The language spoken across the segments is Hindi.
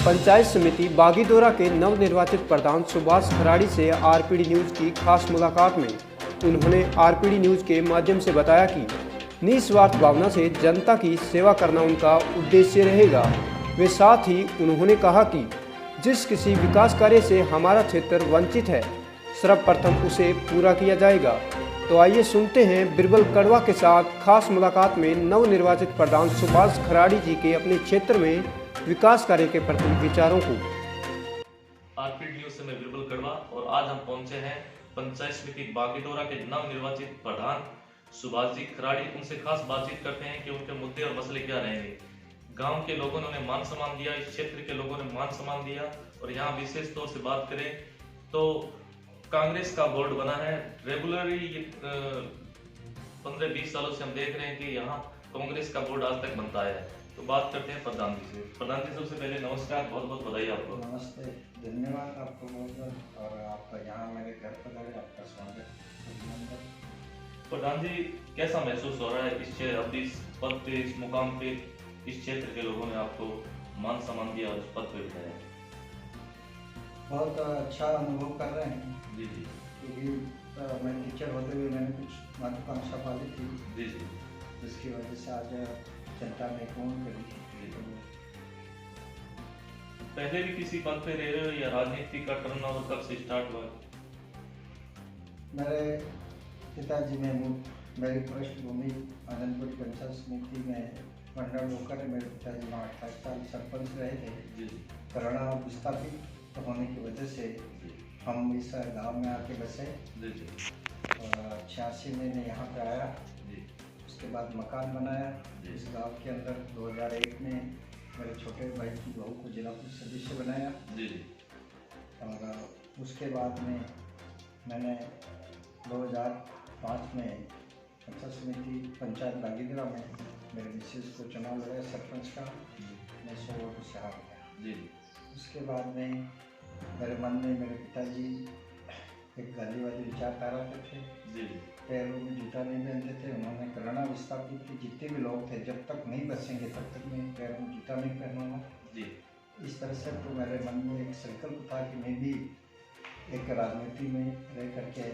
पंचायत समिति बागीदोरा के नवनिर्वाचित प्रधान सुभाष खराड़ी से आरपीडी न्यूज की खास मुलाकात में उन्होंने आरपीडी न्यूज के माध्यम से बताया कि निस्वार्थ भावना से जनता की सेवा करना उनका उद्देश्य रहेगा। वे साथ ही उन्होंने कहा कि जिस किसी विकास कार्य से हमारा क्षेत्र वंचित है, सर्वप्रथम उसे पूरा किया जाएगा। तो आइए सुनते हैं बिरबल कड़वा के साथ खास मुलाकात में नवनिर्वाचित प्रधान सुभाष खराड़ी जी के अपने क्षेत्र में विकास कार्य के प्रति विचारों को। आरपीडी न्यूज से मैं बिरबल कड़वा और आज हम पहुंचे हैं पंचायत समिति बागीदोरा के नवनिर्वाचित प्रधान सुभाष जी खराड़ी। उनसे खास बातचीत करते हैं कि उनके मुद्दे और मसले क्या रहेंगे। गांव के लोगों ने उन्हें मान सम्मान दिया, इस क्षेत्र के लोगों ने मान सम्मान दिया। और यहाँ विशेष तौर से बात करें तो कांग्रेस का बोर्ड बना है। रेगुलरली 15-20 सालों से हम देख रहे हैं कि यहाँ कांग्रेस का बोर्ड आज तक बनता है। तो बात करते हैं प्रधान जी से। प्रधान जी, सबसे पहले नमस्कार, बहुत बहुत बधाई आपको। नमस्ते, धन्यवाद आपको बहुत और आपका यहाँ मेरे घर पर आए, आपका स्वागत। प्रधान जी, कैसा महसूस हो रहा है इस पद पे, इस मुकाम पे, इस क्षेत्र के लोगों ने आपको मान सम्मान दिया और उस पद पे बिठाया? बहुत अच्छा अनुभव कर रहे हैं जी जी, क्योंकि मैं टीचर होते हुए मैंने कुछ महत्वाकांक्षा पाली थी जी जी, जिसकी वजह से आज जनता ने कौन करी। पहले भी किसी पद पे रह रहे हो या राजनीति का टर्नओवर कब से स्टार्ट हुआ? मेरे पिताजी महमूद, मेरी पृष्ठभूमि आनंदपुर पंचायत समिति में मंडल होकर है। मेरे पिताजी वहाँ 28 साल सरपंच रहे थे। जी, कोरोना विस्थापित होने की वजह से हम इस गांव में आके बसे जी जी, और 86 में मैं यहाँ पे आया। जी, उसके बाद मकान बनाया इस गांव के अंदर। 2001 में मेरे छोटे भाई की बहू को जिला परिषद सदस्य बनाया। जी जी, और उसके बाद में मैंने 2005 में पंचायत समिति पंचायत बागीदोरा में मेरे मिसेज को चुनाव लड़ाया सरपंच का। मैं 100 वोटों से हार गया। जी, उसके बाद में मेरे मन में मेरे पिताजी एक गांधीवादी विचारधारा के थे। जी, पैरों में जूता नहीं पहनते थे। उन्होंने कोरोना विस्थापित के जितने भी लोग थे, जब तक नहीं बचेंगे तब तक मैं पैरों में जूता नहीं पहनूंगा। जी, इस तरह से तो मेरे मन में एक संकल्प था कि मैं भी एक राजनीति में रह करके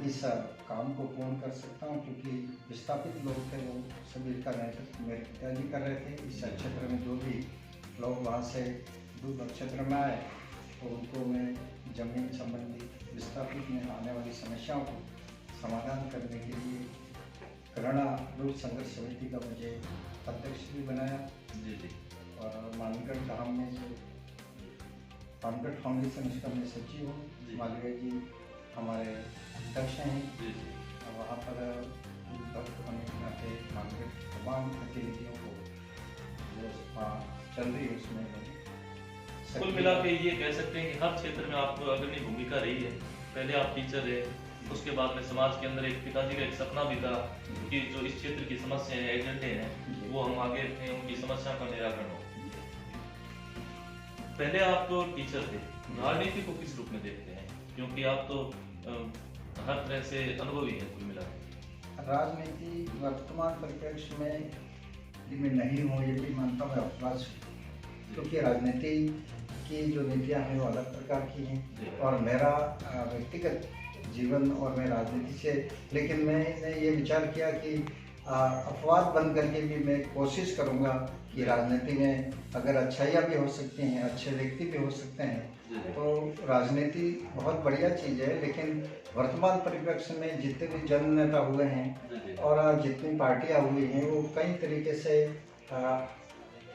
इस काम को पूर्ण कर सकता हूं, क्योंकि विस्थापित लोग थे वो सभी का नेतृत्व मेरे पिताजी कर रहे थे। इस क्षेत्र में जो भी लोग वहाँ से दूर क्षेत्र में आए तो उनको मैं जमीन संबंधी विस्थापित में आने वाली समस्याओं को समाधान करने के लिए कोरोना लोक संघर्ष समिति का मुझे अध्यक्ष भी बनाया। जी जी, और मानगढ़ धाम में जो मानगढ़ फाउंडेशन, उसका मैं सचिव हूँ। मालवीय जी हमारे अध्यक्ष हैं। जी जी, और वहाँ पर भक्त होने के नाते मानगढ़ तमाम गतिविधियों को जो चल रही है उसमें कुल मिला के ये कह सकते हैं कि हर क्षेत्र में आपको अग्रणी भूमिका रही है। पहले आप टीचर रहे, उसके बाद में समाज के अंदर एक पिताजी का एक सपना भी था कि जो इस क्षेत्र की समस्याएं हैं, एजेंडे हैं, वो हम आगे रखें, उनकी समस्याओं का निराकरण हो। पहले आप तो टीचर थे, राजनीति को किस रूप में देखते हैं? क्योंकि आप तो हर तरह से अनुभवी है। कुल मिला के राजनीति वर्तमान परिप्रेक्ष्य में मैं नहीं हूँ, ये भी मानता हूँ अफवाह, क्योंकि राजनीति की जो नीतियाँ हैं वो अलग प्रकार की हैं और मेरा व्यक्तिगत जीवन और मैं राजनीति से, लेकिन मैंने ये विचार किया कि अपवाद बंद करके भी मैं कोशिश करूँगा कि राजनीति में अगर अच्छाइयाँ भी हो सकती हैं, अच्छे व्यक्ति भी हो सकते हैं, तो राजनीति बहुत बढ़िया चीज़ है। लेकिन वर्तमान परिप्रेक्ष्य में जितने भी जन नेता हुए हैं और जितनी पार्टियाँ हुई हैं वो कई तरीके से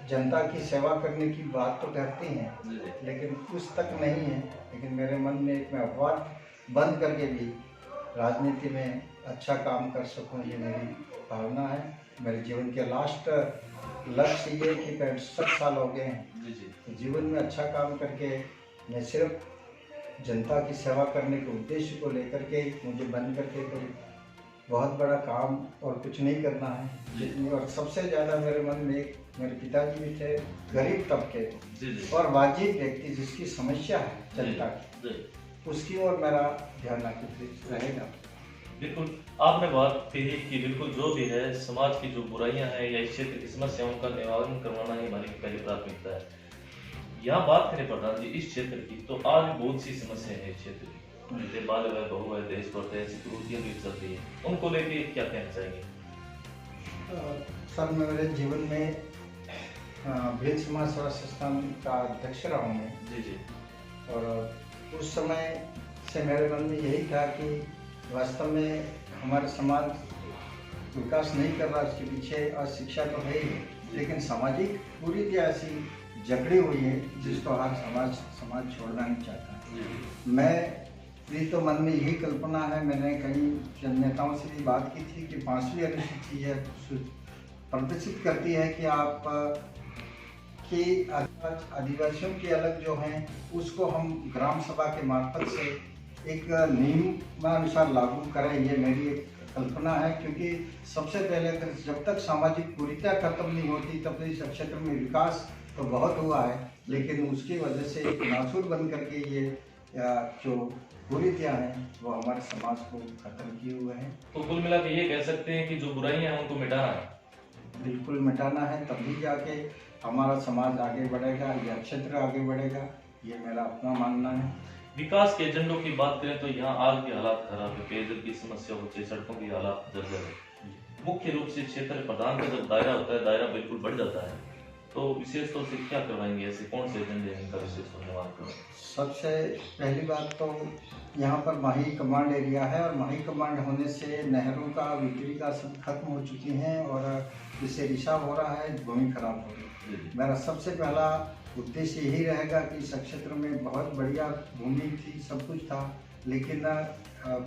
जनता की सेवा करने की बात तो करती हैं, लेकिन उस तक नहीं है। लेकिन मेरे मन में एक मैं अपवाद बंद करके भी राजनीति में अच्छा काम कर सकूं, ये मेरी भावना है। मेरे जीवन के लास्ट लक्ष्य ये कि 65 साल हो गए हैं, तो जीवन में अच्छा काम करके मैं सिर्फ जनता की सेवा करने के उद्देश्य को लेकर के मुझे बंद करके कोई बहुत बड़ा काम और कुछ नहीं करना है। और सबसे ज़्यादा मेरे मन में एक मेरे पिताजी भी थे, गरीब तबके और वाजिब व्यक्ति जिसकी समस्या है जनता की, उसकी ओर मेरा ध्यान आकर्षित रहेगा। बिल्कुल, आपने बात कही कि बिल्कुल जो भी है समाज की जो बुराइयां हैं या इस क्षेत्र की समस्याओं का निवारण करवाना ही हमारी पहली प्राथमिकता है। यहाँ बात करें प्रधान जी इस क्षेत्र की, तो आज बहुत सी समस्याएं हैं इस क्षेत्र की, जैसे बाल विवाह, बहु है, देश पर ऐसी कुरीतियां भी चल रही है, उनको लेके क्या कहना चाहेंगे? सर, मैं मेरे जीवन में भेद समाज सेवा संस्थान का अध्यक्ष रहा हूँ मैं। जी जी। और उस समय से मेरे मन में यही था कि वास्तव में हमारा समाज विकास नहीं कर रहा, उसके पीछे अशिक्षा तो है ही, लेकिन सामाजिक पूरी तरह ऐसी जकड़ी हुई है जिसको हर समाज छोड़ना नहीं चाहता। मेरी तो मन में यही कल्पना है, मैंने कई जननेताओं से भी बात की थी कि 5वीं अनुसूची है प्रदर्शित करती है कि आप कि आदिवासियों के अलग जो हैं उसको हम ग्राम सभा के मार्फत से एक नियमानुसार लागू करें, ये मेरी एक कल्पना है। क्योंकि सबसे पहले अगर जब तक सामाजिक कुरीतियां खत्म नहीं होती तब तक इस क्षेत्र में विकास तो बहुत हुआ है, लेकिन उसकी वजह से एक नासूर बन करके ये जो कुरीतियां हैं वो हमारे समाज को खत्म किए हुए हैं। तो कुल मिला के ये कह सकते हैं कि जो बुराइयां हैं उनको मिटाना है। बिल्कुल मिटाना है, तभी जाके हमारा समाज आगे बढ़ेगा या क्षेत्र आगे बढ़ेगा, ये मेरा अपना मानना है। विकास के एजेंडों की बात करें तो यहाँ आज के हालात खराब है, पेयजल की समस्या होती है, सड़कों की हालात जर्जर है। मुख्य रूप से क्षेत्र प्रधान का जब दायरा होता है, दायरा बिल्कुल बढ़ जाता है, तो विशेष तौर से क्या करवाएंगे, ऐसे कौन से एजेंडे हैं इनका विशेष धन्यवाद करें? सबसे पहली बात तो यहाँ पर माही कमांड एरिया है और माही कमांड होने से नहरों का विक्री का सब खत्म हो चुकी हैं और जिससे रिसाव हो रहा है, भूमि खराब हो रही है। मेरा सबसे पहला उद्देश्य यही रहेगा कि इस क्षेत्र में बहुत बढ़िया भूमि थी, सब कुछ था, लेकिन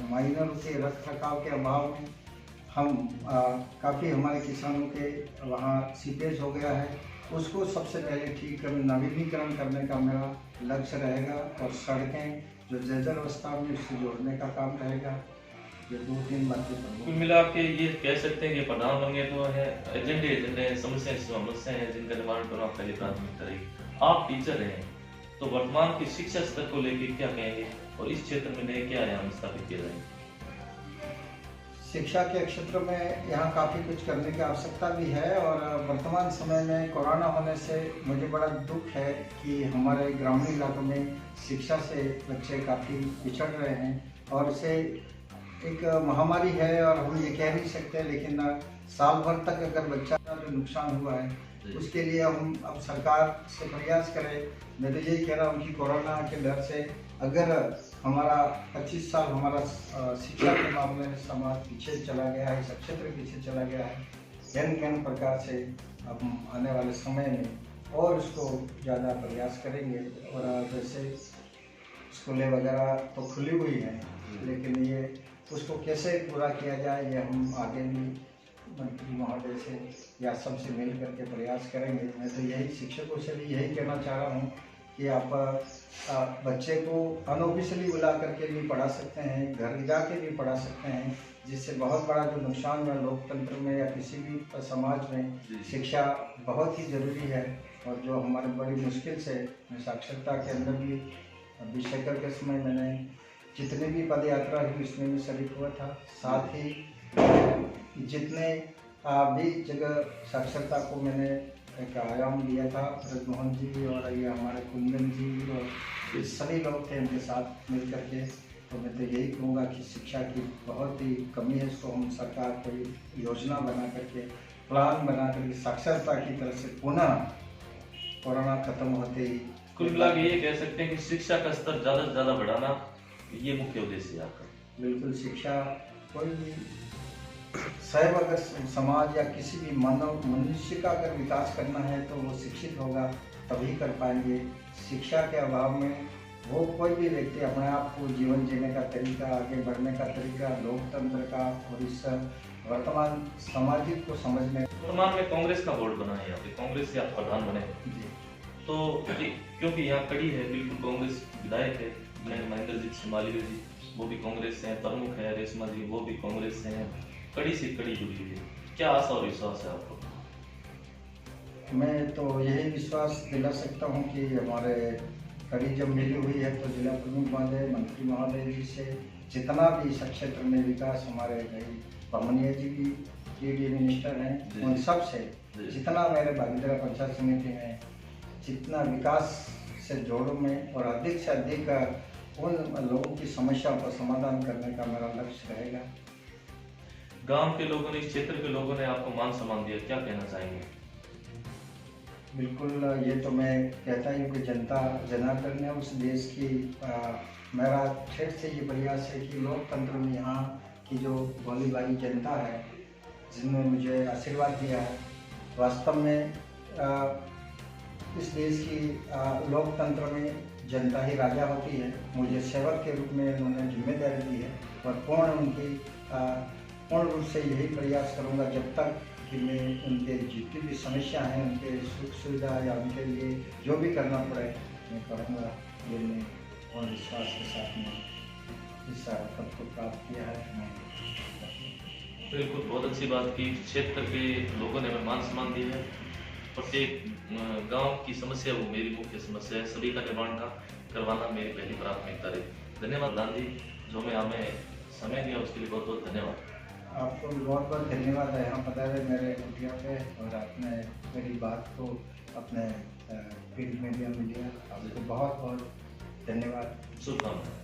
माइनरों के रख रखाव के अभाव में हम काफ़ी हमारे किसानों के वहाँ सीपेज हो गया है, उसको सबसे पहले ठीक करने, नवीनीकरण करने का मेरा लक्ष्य रहेगा। और सड़कें जो जर्जर अवस्था में उससे जोड़ने का काम रहेगा। ये 2-3 बातें कुल मिला के ये कह सकते हैं कि प्रधान बने तो है एजेंडे समस्याएं हैं जिनका निवारण करना पहले प्राथमिकता रहेगी। आप टीचर हैं तो वर्तमान की शिक्षा स्तर को लेकर क्या कहेंगे और इस क्षेत्र में नए क्या आयाम स्थापित किए जाएंगे? शिक्षा के क्षेत्र में यहाँ काफ़ी कुछ करने की आवश्यकता भी है और वर्तमान समय में कोरोना होने से मुझे बड़ा दुख है कि हमारे ग्रामीण इलाकों में शिक्षा से बच्चे काफ़ी पिछड़ रहे हैं और इसे एक महामारी है और हम ये कह नहीं सकते, लेकिन साल भर तक अगर बच्चा का जो नुकसान हुआ है उसके लिए हम अब सरकार से प्रयास करें। मैं तो यही कह रहा हूँ कि कोरोना के डर से अगर हमारा 25 साल हमारा शिक्षा के मामले में समाज पीछे चला गया है, इस क्षेत्र पीछे चला गया है, कई प्रकार से अब आने वाले समय में और उसको ज़्यादा प्रयास करेंगे। और जैसे स्कूलें वगैरह तो खुली हुई हैं, लेकिन ये उसको कैसे पूरा किया जाए ये हम आगे भी मंत्री महोदय से या सबसे मिल करके प्रयास करेंगे। मैं तो यही शिक्षकों से भी यही कहना चाह रहा हूँ कि आप बच्चे को अनऑफिशियली बुला करके भी पढ़ा सकते हैं, घर जाके भी पढ़ा सकते हैं, जिससे बहुत बड़ा जो नुकसान है लोकतंत्र में या किसी भी समाज में शिक्षा बहुत ही ज़रूरी है। और जो हमारे बड़ी मुश्किल से साक्षरता के अंदर भी विषयकर के समय मैंने जितने भी पद यात्रा हुई उसमें भी शरीक हुआ था, साथ ही जितने भी जगह साक्षरता को मैंने एक आयाम दिया था, ब्रजमोहन जी और ये हमारे कुंदन जी और ये सभी लोग थे उनके साथ मिल करके। तो मैं तो यही कहूँगा कि शिक्षा की बहुत ही कमी है, इसको हम सरकार कोई योजना बना करके, प्लान बना करके साक्षरता की तरफ से पुनः कोरोना खत्म होते ही कुल मिला के ये कह सकते हैं कि शिक्षा का स्तर ज़्यादा से ज़्यादा बढ़ाना ये मुख्य उद्देश्य है आपका। बिल्कुल, शिक्षा कोई भी स्वयं अगर समाज या किसी भी मानव मनुष्य का अगर विकास करना है तो वो शिक्षित होगा तभी कर पाएंगे। शिक्षा के अभाव में वो कोई भी व्यक्ति अपने आप को जीवन जीने का तरीका, आगे बढ़ने का तरीका, लोकतंत्र का और इस वर्तमान सामाजिक को समझने। वर्तमान में कांग्रेस का बोर्ड बना है, यहाँ पे कांग्रेस से आप प्रधान बने जी। तो क्योंकि यहाँ कड़ी है, बिल्कुल कांग्रेस विधायक है महेंद्र जी मालवीय जी, वो भी कांग्रेस से हैं, प्रमुख है रेशमा जी, वो भी कांग्रेस से हैं, कड़ी से कड़ी जुड़ी हुई है। क्या आशा और विश्वास है आपको? मैं तो यही विश्वास दिला सकता हूँ कि हमारे कड़ी जब मिली हुई है तो जिला प्रमुख महोदय, मंत्री महोदय जी से जितना भी इस क्षेत्र में विकास, हमारे भाई बमनिया जी भी केडी मिनिस्टर हैं, उन सब से जितना मेरे भागीदारा पंचायत समिति में जितना विकास से जोड़ूं मैं और अधिक से अधिक उन लोगों की समस्याओं का समाधान करने का मेरा लक्ष्य रहेगा। गांव के लोगों ने, इस क्षेत्र के लोगों ने आपको मान सम्मान दिया, क्या कहना चाहेंगे? बिल्कुल, ये तो मैं कहता ही हूँ कि जनता जनार्दन है उस देश की। मेरा ठेठ से ये प्रयास है कि लोकतंत्र में यहाँ की जो भोली भाली जनता है, जिन्होंने मुझे आशीर्वाद दिया है, वास्तव में इस देश की लोकतंत्र में जनता ही राजा होती है। मुझे सेवक के रूप में उन्होंने जिम्मेदारी दी है और पूर्ण रूप से यही प्रयास करूंगा जब तक कि मैं उनके जितनी भी समस्या हैं, उनके सुख सुविधा या उनके लिए जो भी करना पड़े मैं करूँगा। ये मैं और विश्वास के साथ में इस पद को प्राप्त किया है। मैं बिल्कुल, बहुत अच्छी बात की। क्षेत्र के लोगों ने हमें मान सम्मान दिया है। प्रत्येक गांव की समस्या वो मेरी मुख्य समस्या है, सभी का निवारण करवाना मेरी पहली प्राथमिकता रही। धन्यवाद प्रधान जी, जो हमें समय दिया उसके लिए बहुत बहुत धन्यवाद। आपको बहुत बहुत धन्यवाद है यहाँ पधारे मेरे मीडिया पे और आपने मेरी बात को अपने प्रिंट मीडिया में लिया। आपको बहुत बहुत धन्यवाद। शुभकामनाएं।